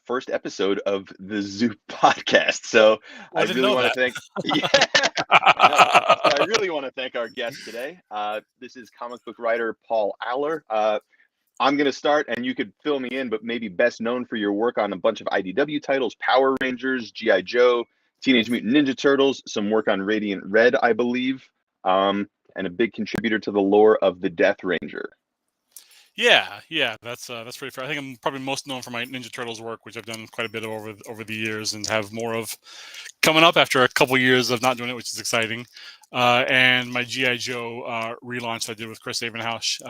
first episode of the Zoop podcast. So Well, I I didn't really know want to that. thank, yeah, I know. So I really want to thank our guest today. This is comic book writer Paul Allor. I'm going to start, and you could fill me in, but maybe best known for your work on a bunch of IDW titles, Power Rangers, G.I. Joe, Teenage Mutant Ninja Turtles, some work on Radiant Red, I believe, and a big contributor to the lore of the Death Ranger. Yeah, that's pretty fair. I think I'm probably most known for my Ninja Turtles work, which I've done quite a bit over the years, and have more of coming up after a couple years of not doing it, which is exciting. And my G.I. Joe relaunch I did with Chris Avenhouse,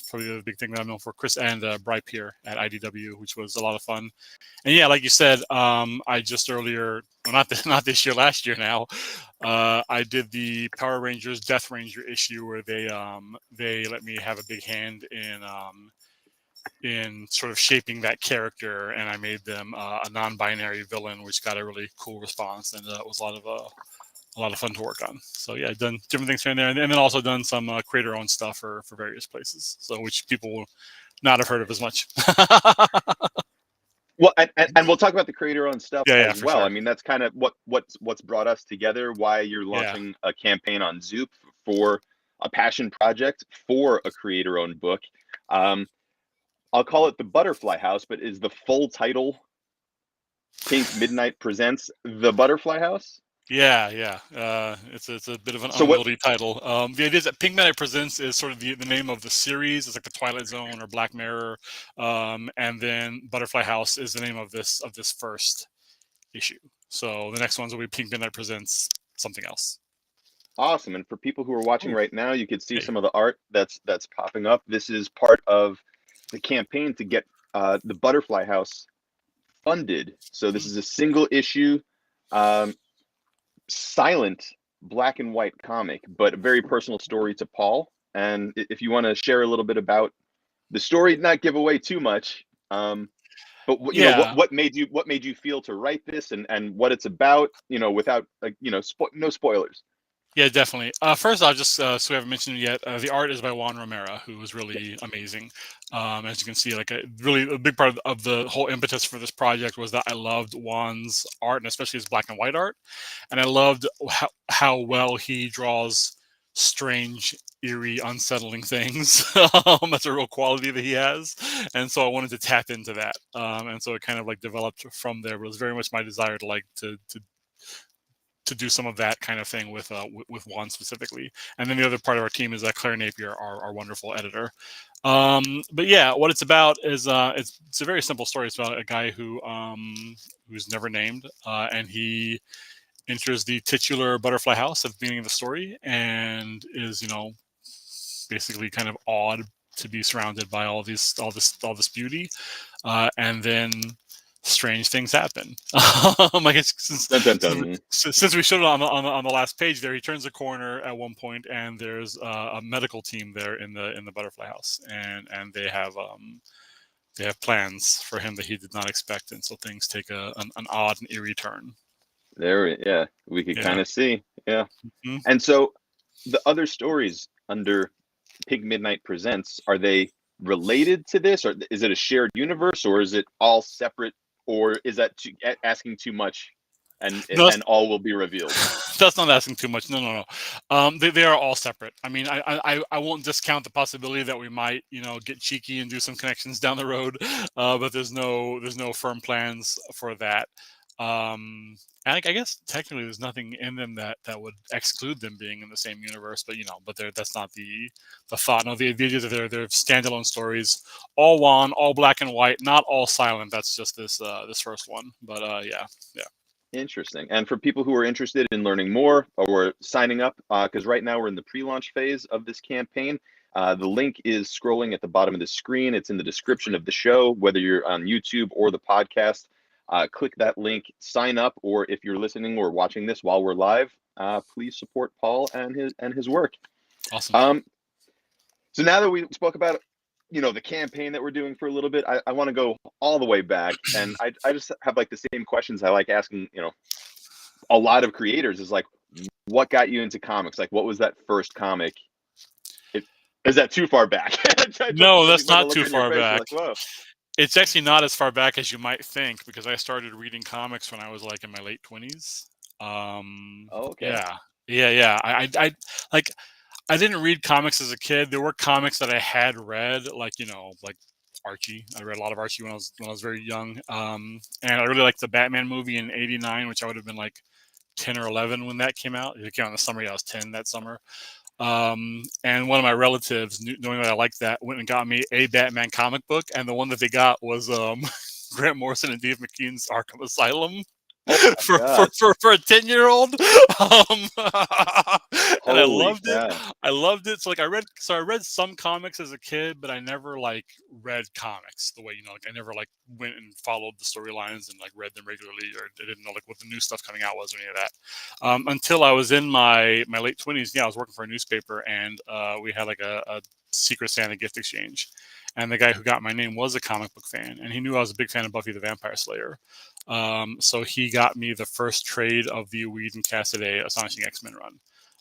probably the big thing that I'm known for. Chris and Bry Peer at IDW, which was a lot of fun. And yeah, like you said, I just earlier, well, not this year, last year now, I did the Power Rangers Death Ranger issue where they let me have a big hand in sort of shaping that character, and I made them a non-binary villain, which got a really cool response, and it was a lot of fun to work on. So yeah, I've done different things here and there, and then also done some creator-owned stuff for various places, so which people will not have heard of as much. Well, and we'll talk about the creator-owned stuff Yeah, as for well. sure. I mean, that's kind of what's brought us together. Why you're Yeah. launching a campaign on Zoop for a passion project for a creator-owned book. I'll call it the Butterfly House, but is the full title Pink Midnight Presents the Butterfly House? Yeah. It's a bit of an So what? unwieldy title. The idea is that Pink Midnight Presents is sort of the name of the series. It's like the Twilight Zone or Black Mirror, and then Butterfly House is the name of this first issue. So the next ones will be Pink Midnight Presents something else. Awesome. And for people who are watching right now, you could see Hey. some of the art that's popping up. This is part of the campaign to get the Butterfly House funded. So this is a single issue, silent black and white comic, but a very personal story to Paul. And if you want to share a little bit about the story, not give away too much, but you know what made you feel to write this and what it's about, without no spoilers. Yeah, definitely. First off, just so we haven't mentioned it yet, the art is by Juan Romero, who was really amazing. As you can see, like really a big part of the whole impetus for this project was that I loved Juan's art, and especially his black and white art, and I loved how well he draws strange, eerie, unsettling things. That's a real quality that he has, and so I wanted to tap into that, and so it kind of like developed from there. But it was very much my desire to like to do some of that kind of thing with Juan specifically. And then the other part of our team is Claire Napier, our wonderful editor. But yeah, what it's about is it's a very simple story. It's about a guy who's never named, and he enters the titular Butterfly House at the beginning of the story, and is basically kind of awed to be surrounded by all this beauty, and then strange things happen. I guess since we showed it on the last page there, he turns a corner at one point, and there's a medical team there in the Butterfly House, and they have plans for him that he did not expect, and so things take an odd and eerie turn. We could kind of see, Mm-hmm. And so the other stories under Pink Midnight Presents, are they related to this, or is it a shared universe, or is it all separate? Or is that asking too much, and all will be revealed? That's not asking too much. No. They are all separate. I mean, I won't discount the possibility that we might, get cheeky and do some connections down the road, but there's no firm plans for that. And I guess technically there's nothing in them that would exclude them being in the same universe, but that's not the thought. No, the idea is that they're standalone stories, all Juan, all black and white, not all silent. That's just this first one. But yeah. Interesting. And for people who are interested in learning more or signing up, because right now we're in the pre-launch phase of this campaign, the link is scrolling at the bottom of the screen. It's in the description of the show, whether you're on YouTube or the podcast. Click that link, sign up, or if you're listening or watching this while we're live, please support Paul and his work. Awesome. So now that we spoke about the campaign that we're doing for a little bit, I want to go all the way back, and I just have like the same questions I like asking a lot of creators, is like, what got you into comics? Like, what was that first comic? Is that too far back? No, that's not too far back. Like, whoa. It's actually not as far back as you might think because I started reading comics when I was like in my late 20s. Oh, okay. Yeah, yeah. Like I didn't read comics as a kid. There were comics that I had read, like like Archie. I read a lot of Archie when I was very young. And I really liked the Batman movie in '89, which I would have been like 10 or 11 when that came out. It came out in the summer. Yeah, I was 10 that summer. And one of my relatives, knowing that I liked that, went and got me a Batman comic book, and the one that they got was Grant Morrison and Dave McKean's Arkham Asylum. Oh my for, for, God. for, for a 10-year-old. And I Holy loved it. cow. I loved it. So like I read some comics as a kid, but I never like read comics the way, like I never like went and followed the storylines and like read them regularly, or I didn't know like what the new stuff coming out was or any of that. Until I was in my late 20s. Yeah, I was working for a newspaper, and we had like a Secret Santa gift exchange. And the guy who got my name was a comic book fan, and he knew I was a big fan of Buffy the Vampire Slayer. So he got me the first trade of the Weed and Cassidy Astonishing X-Men run.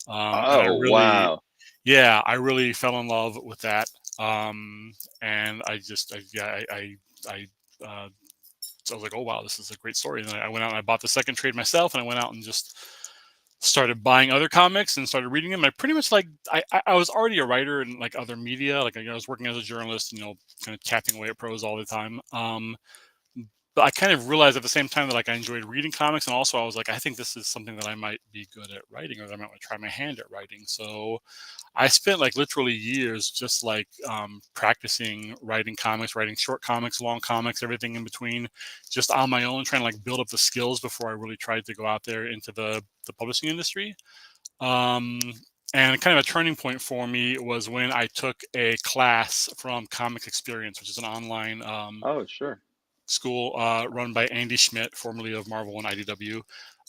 And Oh, wow. I really fell in love with that. And I was like, oh wow, this is a great story. And I went out and I bought the second trade myself, and I went out and just started buying other comics and started reading them. I pretty much like I was already a writer in like other media. Like I was working as a journalist, kind of tapping away at prose all the time. But I kind of realized at the same time that like I enjoyed reading comics, and also I was like, I think this is something that I might be good at writing, or that I might want to try my hand at writing. So I spent like literally years just like practicing writing comics, writing short comics, long comics, everything in between, just on my own, trying to like build up the skills before I really tried to go out there into the publishing industry. Um, and kind of a turning point for me was when I took a class from Comics Experience, which is an online Oh, sure. school run by Andy Schmidt, formerly of Marvel and IDW.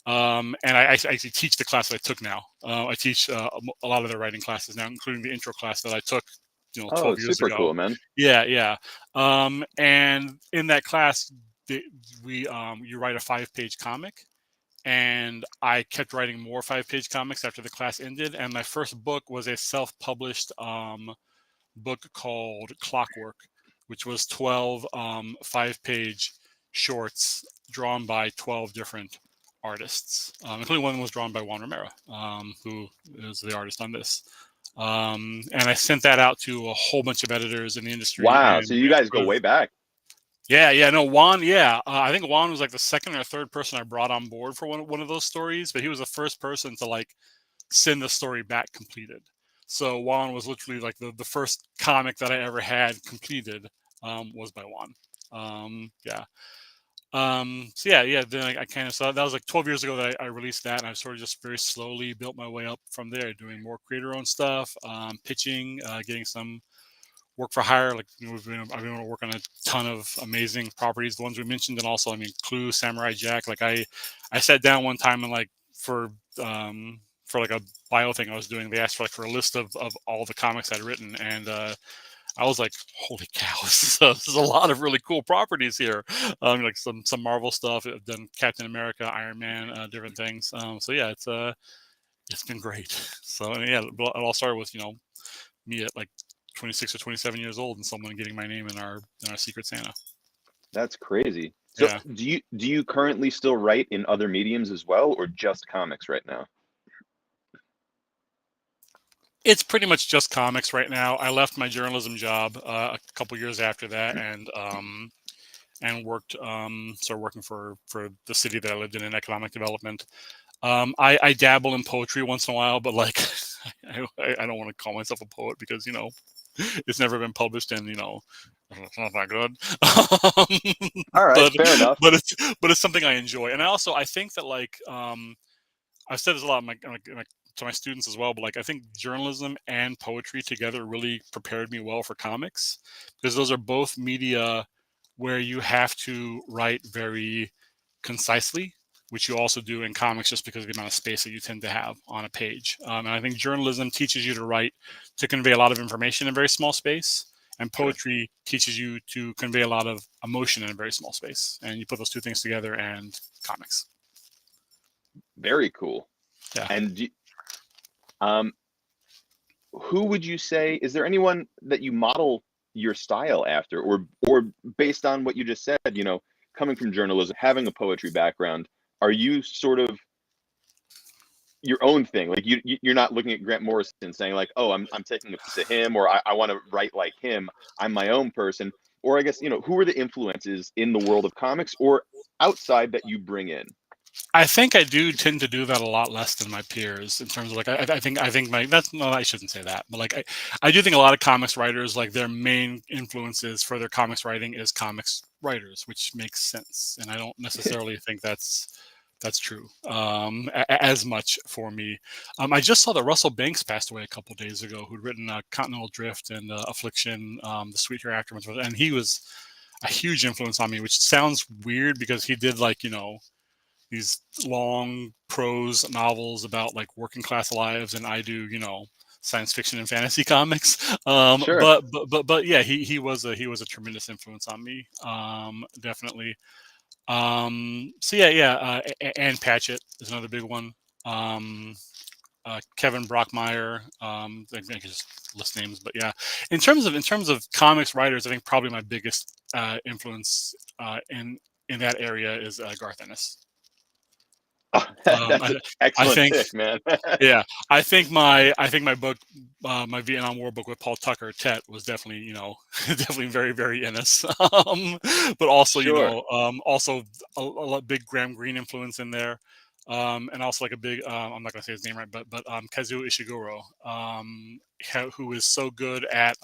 And I actually teach the class that I took now. I teach a lot of their writing classes now, including the intro class that I took, Oh, 12 years super ago. cool, man. Yeah. And in that class, you write a 5-page comic, and I kept writing more 5-page comics after the class ended. And my first book was a self-published book called Clockwork, which was 12 5-page shorts drawn by 12 different artists, including one that was drawn by Juan Romero, who is the artist on this. And I sent that out to a whole bunch of editors in the industry. Wow. And So you guys go way back. no, Juan. Yeah, I think Juan was like the second or third person I brought on board for one of those stories, but he was the first person to like send the story back completed. So Juan was literally like the first comic that I ever had completed was by Juan. Yeah. So yeah. Then I kind of saw that was like 12 years ago that I released that, and I sort of just very slowly built my way up from there, doing more creator-owned stuff, pitching, getting some work for hire. Like I've been able to work on a ton of amazing properties, the ones we mentioned, and also Clue, Samurai Jack. Like I sat down one time and like for like a bio thing I was doing, they asked for a list of all the comics I'd written, and I was like, holy cow, this is a lot of really cool properties here. Like some Marvel stuff. I've done Captain America, Iron Man, different things. So yeah, it's been great. So yeah, it all started with me at like 26 or 27 years old, and someone getting my name in our Secret Santa. That's crazy. So Yeah, do you currently still write in other mediums as well, or just comics right now? it's pretty much just comics right now. I left my journalism job a couple years after that, and worked started working for the city that I lived in economic development. I dabble in poetry once in a while, but like I don't want to call myself a poet because it's never been published, and it's not that good. All right, but fair enough. it's something I enjoy, and I think that like I've said this a lot to my students as well, but like I think journalism and poetry together really prepared me well for comics, because those are both media where you have to write very concisely, which you also do in comics just because of the amount of space that you tend to have on a page. And I think journalism teaches you to write to convey a lot of information in very small space, and Sure. poetry teaches you to convey a lot of emotion in a very small space. And you put those two things together, and comics. Very cool. Yeah. And um, who would you say, is there anyone that you model your style after, or based on what you just said, coming from journalism, having a poetry background, are you sort of your own thing? Like you're not looking at Grant Morrison saying like, oh, I'm taking a piece of him, or I want to write like him. I'm my own person. Or I guess, who are the influences in the world of comics or outside that you bring in? I think I do tend to do that a lot less than my peers in terms of like I think my that's no, I shouldn't say that, but like I do think a lot of comics writers, like their main influences for their comics writing is comics writers, which makes sense, and I don't necessarily think that's true as much for me. I just saw that Russell Banks passed away a couple days ago, who'd written Continental Drift and Affliction, The Sweet Hereafter, and he was a huge influence on me, which sounds weird because he did like these long prose novels about like working class lives, and I do science fiction and fantasy comics. Sure. But yeah, he was a tremendous influence on me, definitely. So yeah, Ann Patchett is another big one. Kevin Brockmeyer. I can just list names, but yeah, in terms of comics writers, I think probably my biggest influence in that area is Garth Ennis. That's an I excellent think, pick, man. yeah, I think my book, my Vietnam War book with Paul Tucker, Tet, was definitely definitely very very Ennis, but also Sure. also a big Graham Greene influence in there, and also like a big I'm not gonna say his name right, but Kazuo Ishiguro, who is so good at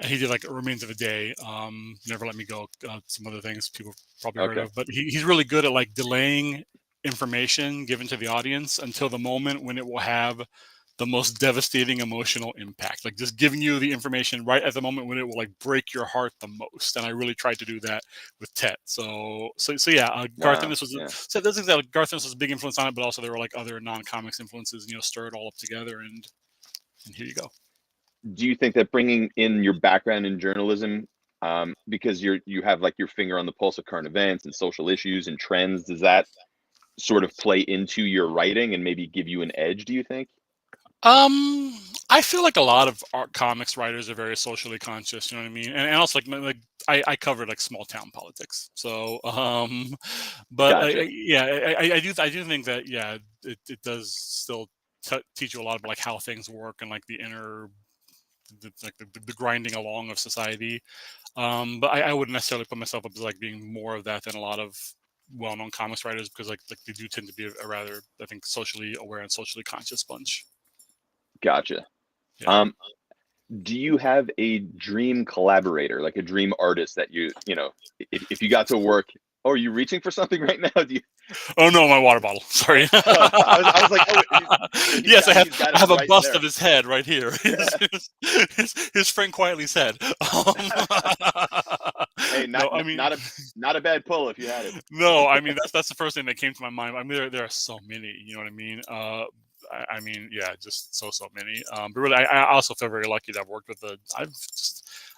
he did like Remains of a Day, Never Let Me Go, some other things people probably heard Okay. of. But he's really good at like delaying information given to the audience until the moment when it will have the most devastating emotional impact. Like just giving you the information right at the moment when it will like break your heart the most. And I really tried to do that with Tet. So yeah, Garth Wow. Ennis was Yeah. so there's things that Garth Ennis was a big influence on it, but also there were like other non-comics influences, stir it all up together, and here you go. Do you think that bringing in your background in journalism, because you have like your finger on the pulse of current events and social issues and trends, does that sort of play into your writing and maybe give you an edge, do you think? Um, I feel like a lot of art comics writers are very socially conscious. You know what I mean? And also like I covered like small town politics. So but Gotcha. yeah, I do think that yeah, it does still teach you a lot about like how things work and like the inner like the grinding along of society. But I wouldn't necessarily put myself up as like being more of that than a lot of well-known comics writers because like they do tend to be a rather I think socially aware and socially conscious bunch. Gotcha. Yeah. Um, do you have a dream collaborator, like a dream artist that if you got to work, oh, are you reaching for something right now? Do you, Oh no, my water bottle. Sorry. I was like, oh, he's Yes, got he's got I it have a right bust there. of his head right here. His friend quietly said. Hey, No, not I mean, not a bad pull if you had it. no, I mean that's the first thing that came to my mind. I mean, there are so many. You know what I mean? I mean, yeah, just so many. But really, I also feel very lucky to have worked with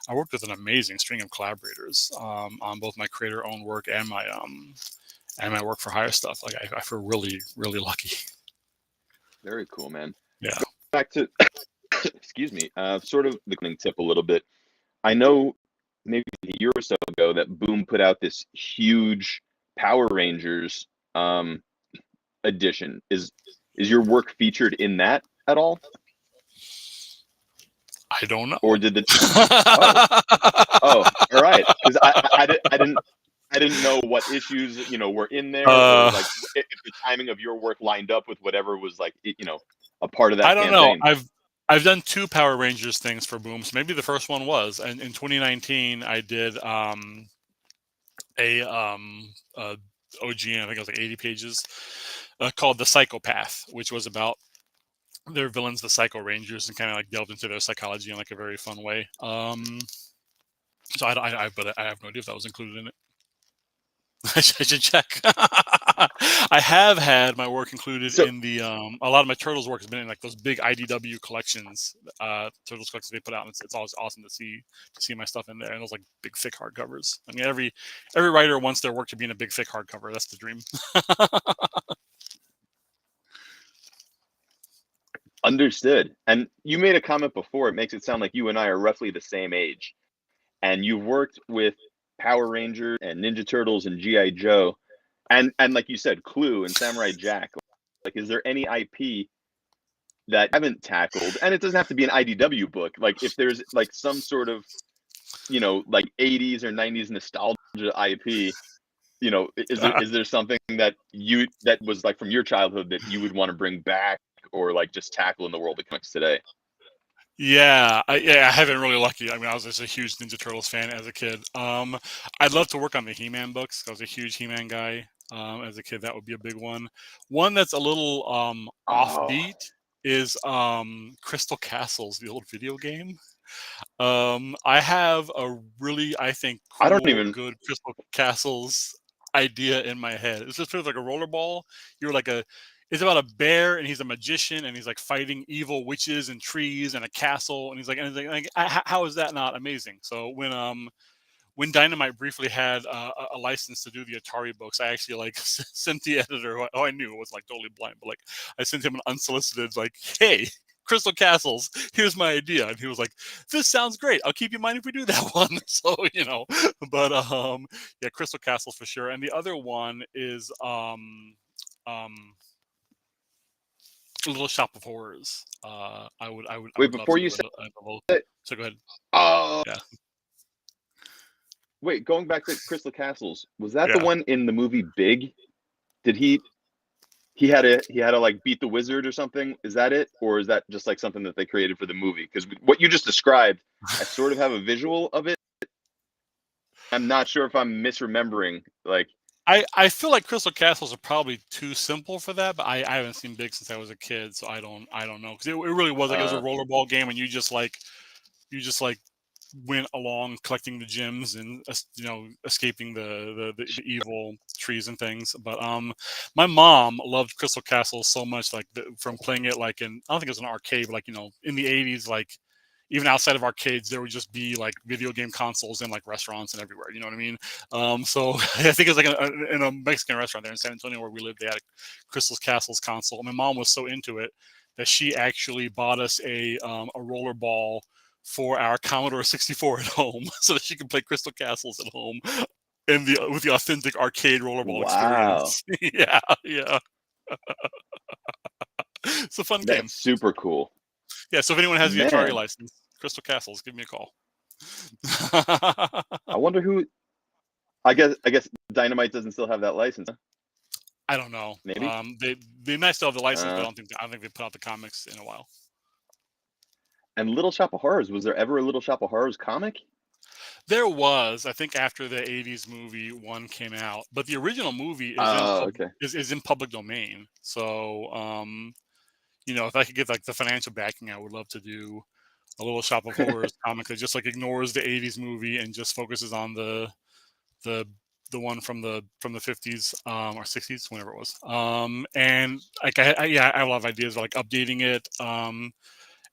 I worked with an amazing string of collaborators on both my creator-owned work and my work for hire stuff. Like I feel really, really lucky. Very cool, man. Yeah. Back to excuse me, sort of the cleaning tip a little bit. I know maybe a year or so ago that Boom put out this huge Power Rangers edition. Is your work featured in that at all, I don't know. or did the oh oh all right? Because I didn't know what issues were in there, or uh, like if the timing of your work lined up with whatever was like a part of I that don't know. campaign. I've done two Power Rangers things for Boom. So maybe the first one was, and in 2019 I did a OGN. I think it was like 80 pages, called The Psychopath, which was about their villains, the Psycho Rangers, and kind of like delved into their psychology in like a very fun way. So but I have no idea if that was included in it. I should check. I have had my work included So in the a lot of my Turtles work has been in like those big IDW collections, Turtles collections they put out, and it's always awesome to see my stuff in there, and those like big thick hardcovers. I mean, every writer wants their work to be in a big thick hardcover. That's the dream. Understood. And you made a comment before. It makes it sound like you and I are roughly the same age. And you've worked with Power Rangers and Ninja Turtles and GI Joe, and like you said, Clue and Samurai Jack. Like, is there any IP that you haven't tackled? And it doesn't have to be an IDW book. Like, if there's like some sort of, like 80s or 90s nostalgia IP, is there something that was like from your childhood that you would want to bring back or like just tackle in the world of comics today? Yeah, I have been really lucky. I mean, I was just a huge Ninja Turtles fan as a kid. I'd love to work on the He-Man books. I was a huge He-Man guy as a kid. That would be a big one. One that's a little Oh, offbeat is Crystal Castles, the old video game. I have a really, I think, I don't cool, even. good Crystal Castles idea in my head. It's just sort of like a rollerball. You're like a, it's about a bear and he's a magician and he's like fighting evil witches and trees and a castle and how is that not amazing? So when Dynamite briefly had a license to do the Atari books, I actually like sent the editor, who I knew was like totally blind, but like I sent him an unsolicited like, hey, Crystal Castles, here's my idea, and he was like, this sounds great. I'll keep you in mind if we do that one. So but yeah, Crystal Castles for sure. And the other one is um Little Shop of Horrors. I Wait, would love before to you do said a novel. that. So go ahead. Oh, Yeah, wait, going back to Crystal Castles, was that the yeah. one in the movie Big? Did he had to like beat the wizard or something? Is that it, or is that just like something that they created for the movie? Because what you just described, I sort of have a visual of it. I'm not sure if I'm misremembering. Like, I feel like Crystal Castles are probably too simple for that, but I haven't seen Big since I was a kid, so I don't know because it really was like it was a uh, rollerball game, and you just like went along collecting the gems and escaping the evil trees and things. But my mom loved Crystal Castles so much, like from playing it like in, I don't think it was an arcade, but like in the 80s, like even outside of arcades, there would just be like video game consoles in like restaurants and everywhere. You know what I mean? So I think it's like in a Mexican restaurant there in San Antonio where we lived. They had a Crystal Castles console. My mom was so into it that she actually bought us a rollerball for our Commodore 64 at home, so that she could play Crystal Castles at home with the authentic arcade rollerball wow, experience. Yeah, yeah. It's a fun game. that's super cool, Yeah, so if anyone has the Atari man. license, Crystal Castles, give me a call. I wonder who. I guess Dynamite doesn't still have that license. Huh? I don't know. Maybe. They might still have the license, but Uh, I don't think they put out the comics in a while. and Little Shop of Horrors. Was there ever a Little Shop of Horrors comic? There was, I think, after the '80s movie one came out, but the original movie Oh, okay. is in public domain. So, if I could get like the financial backing, I would love to do a Little Shop of Horrors comic that just like ignores the '80s movie and just focuses on the the one from the '50s or '60s, whenever it was. And like I have a lot of ideas about like updating it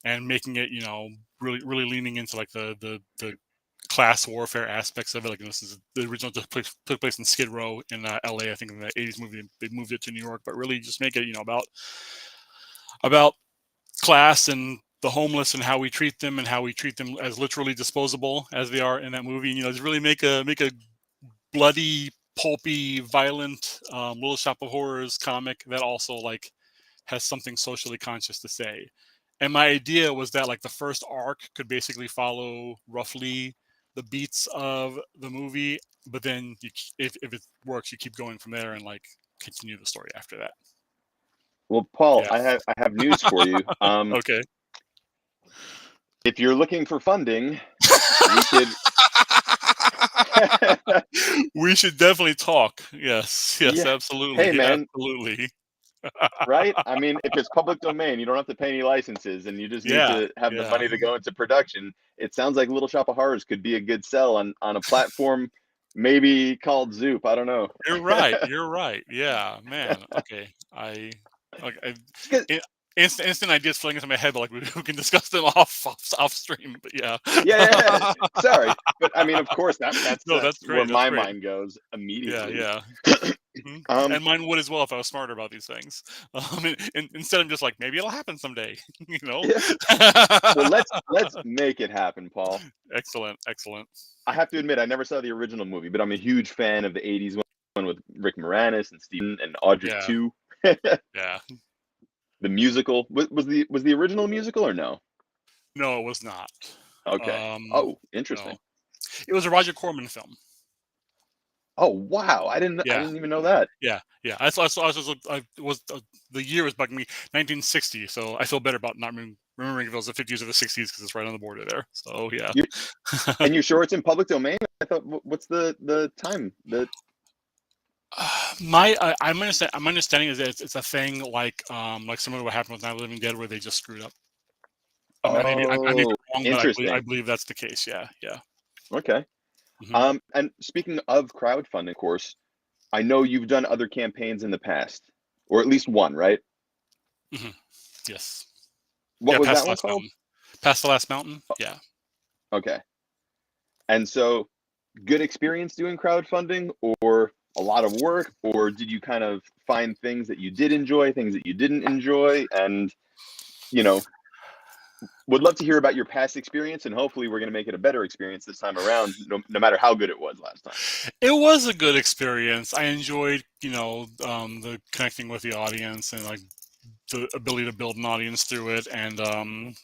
and making it really leaning into like the class warfare aspects of it. Like this is the original took place in Skid Row in LA. I think in the '80s movie they moved it to New York, but really just make it about class and the homeless and how we treat them and how we treat them as literally disposable as they are in that movie. And, just really make a bloody, pulpy, violent Little Shop of Horrors comic that also like has something socially conscious to say. And my idea was that like the first arc could basically follow roughly the beats of the movie, but then if it works, you keep going from there and like continue the story after that. Well, Paul, Yeah. I have news for you. Okay. If you're looking for funding, we could. We should definitely talk. Yes, yes, Yeah. Hey, absolutely, man. absolutely. Right? I mean, if it's public domain, you don't have to pay any licenses, and you just need Yeah, to have the yeah. money to go into production. It sounds like Little Shop of Horrors could be a good sell on a platform, maybe called Zoop. I don't know. You're right. You're right. Yeah, man. Okay, okay. Good. Instant ideas filling into my head, but like we can discuss them off stream. But yeah. Yeah, yeah. Sorry, but I mean, of course, that's No, that's where great. That's my great. mind goes Yeah, immediately. yeah. Mhm. Um, And mine would as well if I was smarter about these things. Instead, I'm just like, maybe it'll happen someday. You know. yeah. Well, let's make it happen, Paul. Excellent, excellent. I have to admit, I never saw the original movie, but I'm a huge fan of the '80s one with Rick Moranis and Steven and Audrey Yeah, too. yeah. The musical was the original musical or no? No, it was not. Okay. Um, Oh, interesting. no, it was a Roger Corman film. Oh wow, I Yeah, didn't even know that. yeah, yeah. I was just, I was the year was bugging me, 1960. So I feel better about not remembering if it was the 50s or the 60s because it's right on the border there. So yeah. You and you're sure it's in public domain? I thought what's the time? The I'm understanding is that it's a thing like similar to what happened with Night of the Living Dead where they just screwed up. I may be Oh, wrong, but I interesting. believe that's the case. Yeah, yeah. Okay. Hmm. And speaking of crowdfunding, of course, I know you've done other campaigns in the past, or at least one, right? Hmm. Yes. What Yeah. was Past that the one last called? mountain. Past the last mountain. Yeah. Okay. And so, good experience doing crowdfunding, or a lot of work, or did you kind of find things that you did enjoy, things that you didn't enjoy, and you know, would love to hear about your past experience, and hopefully, we're going to make it a better experience this time around, no matter how good it was last time. It was a good experience. I enjoyed, the connecting with the audience and like the ability to build an audience through it, and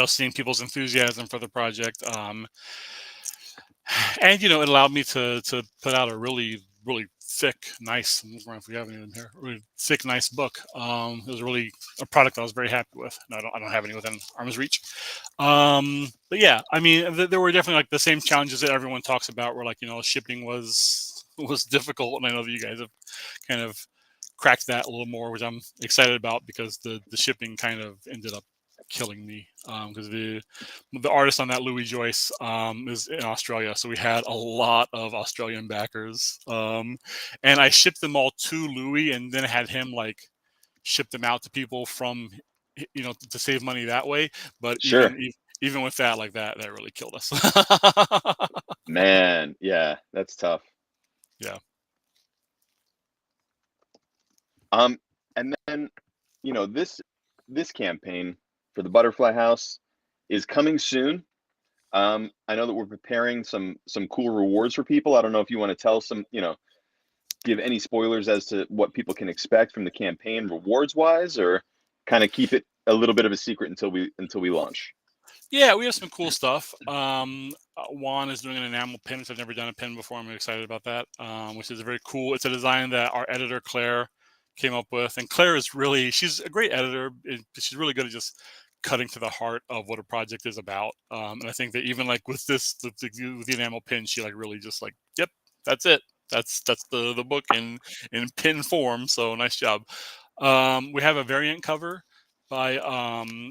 seeing people's enthusiasm for the project. And it allowed me to put out a really thick, nice. I'm wondering if we have any of them here. Really thick, nice book. It was really a product I was very happy with. No, I don't have any within arm's reach. But yeah, I mean, there were definitely like the same challenges that everyone talks about. Where like shipping was difficult, and I know that you guys have kind of cracked that a little more, which I'm excited about because the shipping kind of ended up killing me because the artist on that Louis Joyce is in Australia, so we had a lot of Australian backers, and I shipped them all to Louis, and then had him like ship them out to people from to save money that way. But Sure, even with that, like that really killed us. man. Yeah, that's tough. Yeah. Um, and then this campaign for the Butterfly House is coming soon. I know that we're preparing some cool rewards for people. I don't know if you want to tell give any spoilers as to what people can expect from the campaign rewards wise, or kind of keep it a little bit of a secret until we launch. Yeah, we have some cool stuff. Juan is doing an enamel pin, which I've never done a pin before. I'm excited about that, which is very cool. It's a design that our editor, Claire, came up with. And Claire she's a great editor. She's really good at just cutting to the heart of what a project is about. And I think that even like with with the enamel pin, she like really just like, yep, that's it. That's the book in pin form. So nice job. We have a variant cover by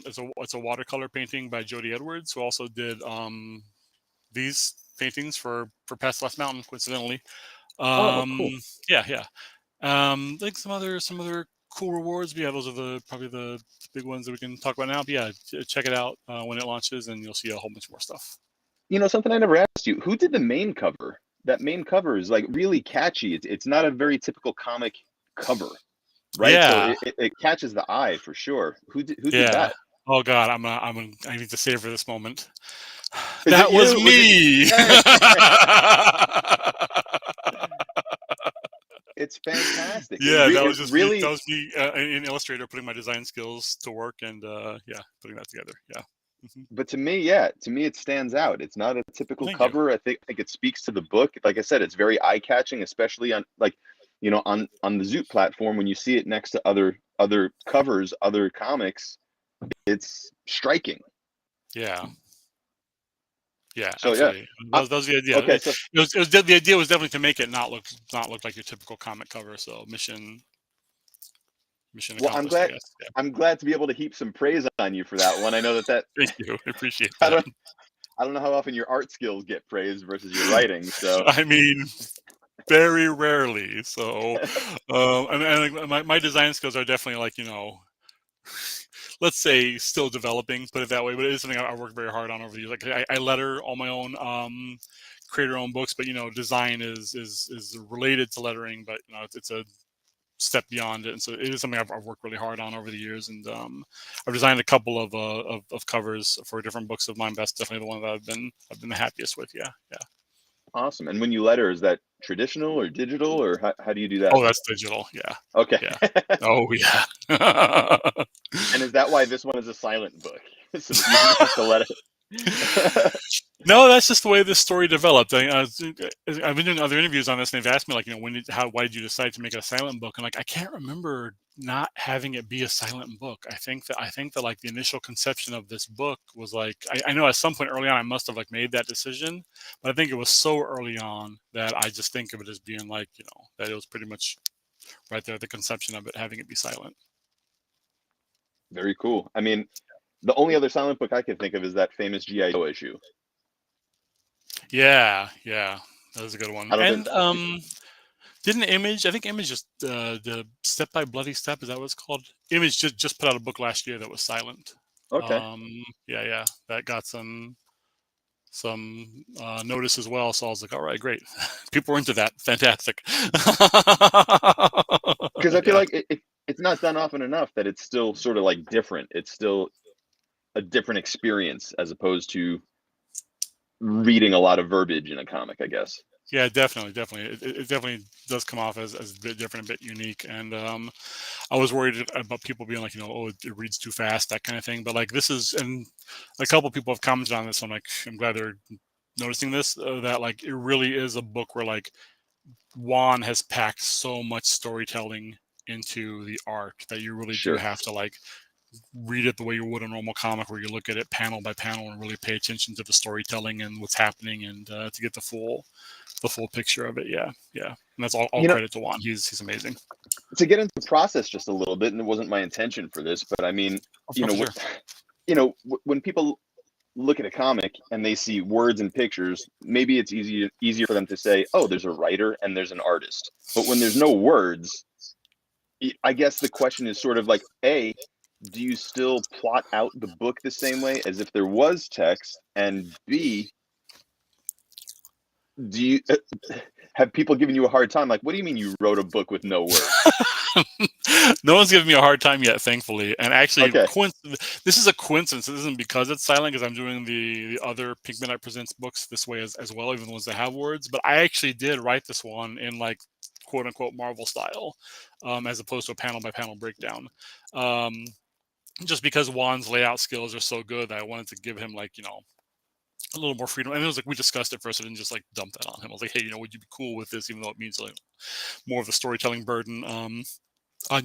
it's a watercolor painting by Jody Edwards, who also did these paintings for Past Last Mountain, coincidentally. Oh, cool. Um, yeah, yeah. Like some other cool rewards. But yeah, those are probably the big ones that we can talk about now. But yeah, check it out when it launches, and you'll see a whole bunch more stuff. Something I never asked you: who did the main cover? That main cover is like really catchy. It's not a very typical comic cover, right? So Yeah, it catches the eye for sure. Who did yeah. that? Oh God, I need to savor this moment. Is it That was you? Was it? me. Hey, it's fantastic. Yeah, that It was just me. That really, was me in Illustrator putting my design skills to work, and yeah, putting that together. Yeah. Mhm. but to me, yeah, to me it stands out. It's not a typical Thank you. cover. I think it speaks to the book. Like I said, it's very eye catching, especially on like, on the Zoot platform when you see it next to other covers, other comics. It's striking. Yeah. Yeah, So yeah, absolutely. I, That was the idea. okay. So The idea was definitely to make it not look like your typical comic cover. So mission well, accomplished, I guess. Yeah. I'm glad to be able to heap some praise on you for that one. I know that Thank you. I appreciate I that. don't I don't know how often your art skills get praised versus your writing. So I mean, very rarely. So, and like, my design skills are definitely like let's say still developing, put it that way. But it is something I work very hard on over the years. Like I letter all my own create our own books, but design is related to lettering, but it's a step beyond it, and so it is something I've worked really hard on over the years, and I've designed a couple of covers for different books of mine. That's definitely the one that I've been the happiest with. Yeah. Awesome. And when you letter, is that traditional or digital, or how do you do that? Oh, that's digital. Yeah. Okay. Yeah. Oh, yeah. And is that why this one is a silent book? So that you don't have to letter. No, that's just the way this story developed. I've been doing other interviews on this, and they've asked me, like, why did you decide to make it a silent book? And like, I can't remember not having it be a silent book. I think that like the initial conception of this book was like, I know at some point early on I must have like made that decision, but I think it was so early on that I just think of it as being like, that it was pretty much right there, the conception of it, having it be silent. Very cool. I mean, the only other silent book I can think of is that famous GI Joe issue. Yeah, that was a good one. I don't And think. didn't Image? I think Image just the Step by Bloody Step, is that what it's called? Image just put out a book last year that was silent. Okay. Yeah, that got some notice as well. So I was like, all right, great. People were into that. Fantastic. Because I feel Yeah, like it's not done often enough that it's still sort of like different. It's still a different experience as opposed to reading a lot of verbiage in a comic, I guess. yeah, definitely. It definitely does come off as a bit different, a bit unique. And I was worried about people being like, oh, it reads too fast, that kind of thing. But like, this is, and a couple of people have commented on this. So I'm glad they're noticing this, that like it really is a book where like Juan has packed so much storytelling into the art that you really do Sure. have to like read it the way you would a normal comic, where you look at it panel by panel and really pay attention to the storytelling and what's happening, and to get the full picture of it. Yeah, and that's all You know, credit to Juan. He's amazing. to get into the process just a little bit, and it wasn't my intention for this, but I mean, Oh, you for know, sure. when people look at a comic and they see words and pictures, maybe it's easier for them to say, "Oh, there's a writer and there's an artist." But when there's no words, I guess the question is sort of like, A, do you still plot out the book the same way as if there was text? And B, do you have people giving you a hard time? Like, what do you mean you wrote a book with no words? No one's giving me a hard time yet, thankfully. And actually, Okay. this is a coincidence. This isn't because it's silent, because I'm doing the other Pink Midnight Presents books this way as well, even the ones that have words. But I actually did write this one in like quote unquote Marvel style, as opposed to a panel by panel breakdown. Um, just because Juan's layout skills are so good that I wanted to give him like, a little more freedom. And it was like, we discussed it first. I didn't just like dump that on him. I was like, hey, would you be cool with this, even though it means like more of the storytelling burden on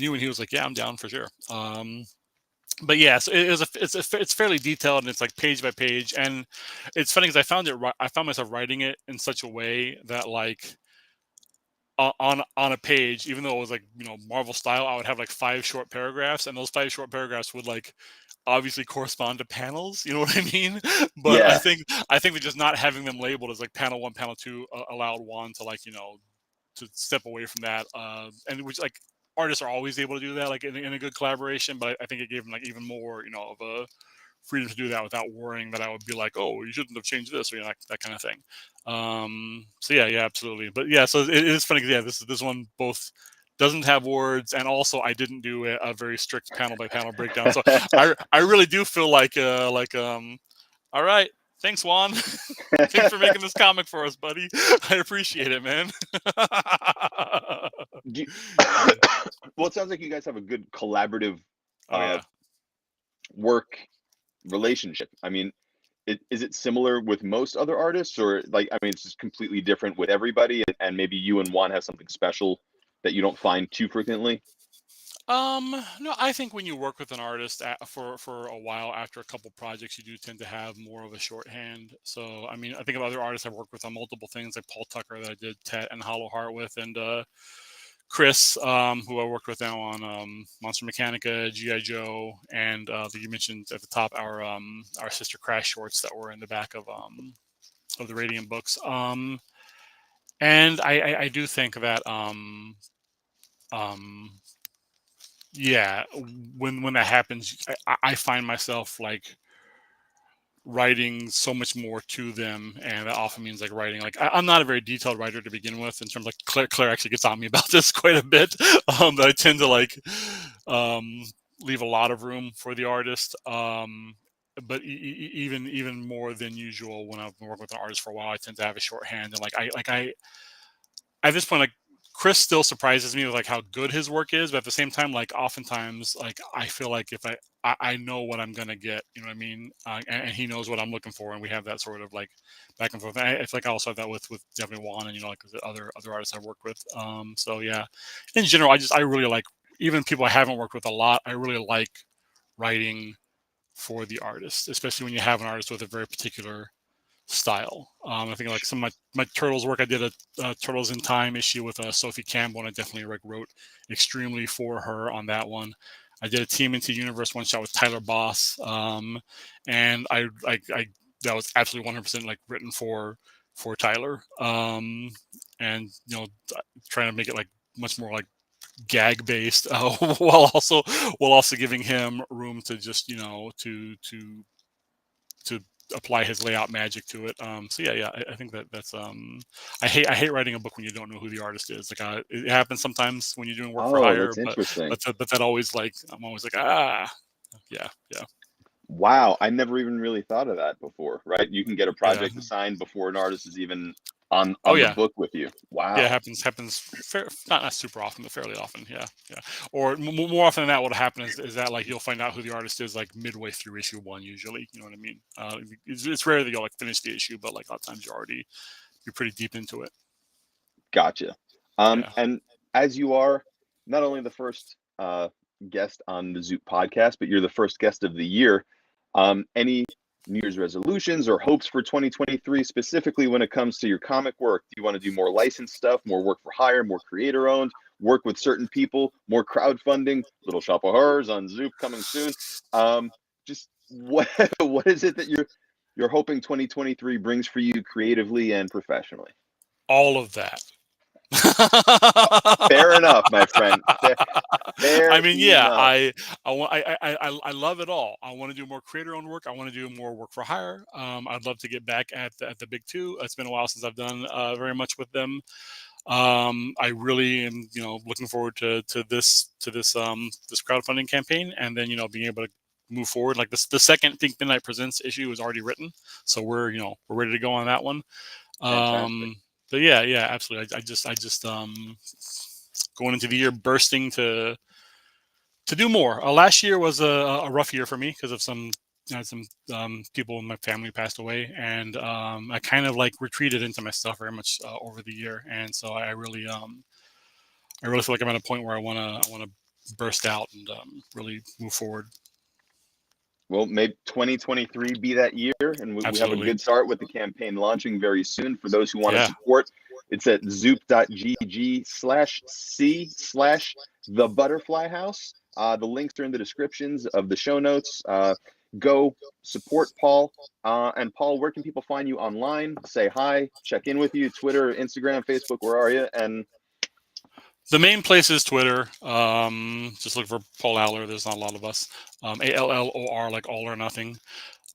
you? And he was like, yeah, I'm down for sure. But yeah, so it's fairly detailed, and it's like page by page. And it's funny because I found myself writing it in such a way that like on a page, even though it was like Marvel style, I would have like 5 short paragraphs, and those 5 short paragraphs would like obviously correspond to panels. You know what I mean? But I Yeah. think that just not having them labeled as like panel 1, panel 2 allowed Juan to like to step away from that, and which like artists are always able to do that, like in a good collaboration. But I think it gave him like even more, of a freedom to do that without worrying that I would be like, oh, you shouldn't have changed this, or that kind of thing. So yeah, absolutely. But yeah, so it is funny. Yeah, this one both doesn't have words, and also I didn't do a very strict panel by panel breakdown. So I really do feel like all right, thanks Juan. Thanks for making this comic for us, buddy. I appreciate it, man. Do you, well, it sounds like you guys have a good collaborative Oh uh, yeah. work relationship. I mean, is it similar with most other artists, or like, I mean, it's just completely different with everybody, and maybe you and Juan have something special that you don't find too frequently? No, I think when you work with an artist for a while after a couple projects, you do tend to have more of a shorthand. So, I mean, I think of other artists I've worked with on multiple things, like Paul Tucker that I did Tet and Hollow Heart with, and Chris, who I worked with now on Monster Mechanica, GI Joe, and that you mentioned at the top, our sister Crash shorts that were in the back of the Radiant books. And I do think that um, yeah, when that happens, I find myself like writing so much more to them, and that often means like writing like I'm not a very detailed writer to begin with. In terms of like Claire actually gets on me about this quite a bit, that I tend to like leave a lot of room for the artist. But even more than usual, when I've been working with an artist for a while, I tend to have a shorthand, and I at this point, like Chris still surprises me with like how good his work is, but at the same time, like oftentimes, like I feel like if I know what I'm gonna get, you know what I mean, and he knows what I'm looking for, and we have that sort of like back and forth. I feel like I also have that with definitely Juan and like the other artists I've worked with. So yeah, in general, I really like, even people I haven't worked with a lot. I really like writing for the artist, especially when you have an artist with a very particular style. I think like some of my Turtles work, I did a Turtles in Time issue with Sophie Campbell, and I definitely like wrote extremely for her on that one. I did a Team Into Universe one shot with Tyler Boss, and I that was absolutely 100% like written for Tyler, and trying to make it like much more like gag based, while also giving him room to just to apply his layout magic to it. So yeah, I think that's I hate writing a book when you don't know who the artist is. Like it happens sometimes when you're doing work for Oh, hire, that's interesting. but that always like I'm always like yeah. Wow, I never even really thought of that before, right? You can get a Yeah. project assigned before an artist is even Oh on the yeah. book with you. Yeah, it Wow. happens not super often, but fairly often. Yeah. Or more often than that, what'll happen is that like you'll find out who the artist is like midway through issue one. Usually, you know what I mean. It's rare that you'll like finish the issue, but like a lot of times you're pretty deep into it. Gotcha. Yeah. And as you are not only the first guest on the Zoop podcast, but you're the first guest of the year. Any New Year's resolutions or hopes for 2023, specifically when it comes to your comic work? Do you want to do more licensed stuff, more work for hire, more creator owned, work with certain people, more crowdfunding, Little Shop of Horrors on Zoop coming soon? Just what what is it that you're hoping 2023 brings for you creatively and professionally? All of that. Fair enough, my friend. I Fair mean, yeah, enough. I love it all. I want to do more creator-owned work. I want to do more work for hire. I'd love to get back at the big two. It's been a while since I've done very much with them. I really am, looking forward to this crowdfunding campaign, and then being able to move forward. Like this, the second Think Midnight Presents issue is already written, so we're ready to go on that one. Fantastic. But yeah, absolutely. I just going into the year bursting to do more. Last year was a rough year for me because of some people in my family passed away, and I kind of like retreated into myself very much over the year, and so I really feel like I'm at a point where I want to burst out and really move forward. Well, may 2023 be that year, and we have a Absolutely. good start with the campaign launching very soon. For those who want to Yeah. support, it's at zoop.gg/c/the Butterfly House. The links are in the descriptions of the show notes. Go support Paul. And Paul, where can people find you online? Say hi, check in with you, Twitter, Instagram, Facebook, where are you? And The main place is Twitter. Just look for Paul Allor. There's not a lot of us. ALLOR, like all or nothing.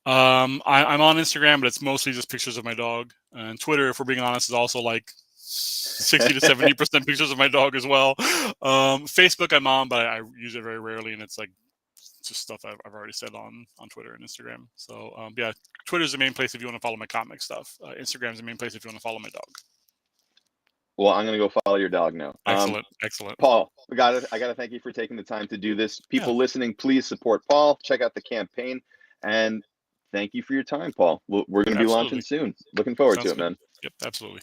I'm on Instagram, but it's mostly just pictures of my dog. And Twitter, if we're being honest, is also like 60 to 70% pictures of my dog as well. Facebook, I'm on, but I use it very rarely, and it's like just stuff I've already said on Twitter and Instagram. So yeah, Twitter is the main place if you want to follow my comic stuff. Instagram is the main place if you want to follow my dog. well, I'm gonna go follow your dog now. Excellent. Paul, I gotta thank you for taking the time to do this. Yeah, People listening, please support Paul. Check out the campaign, and thank you for your time, Paul. We're gonna be launching absolutely. soon. Looking forward to Sounds it, good. man. Yep, absolutely.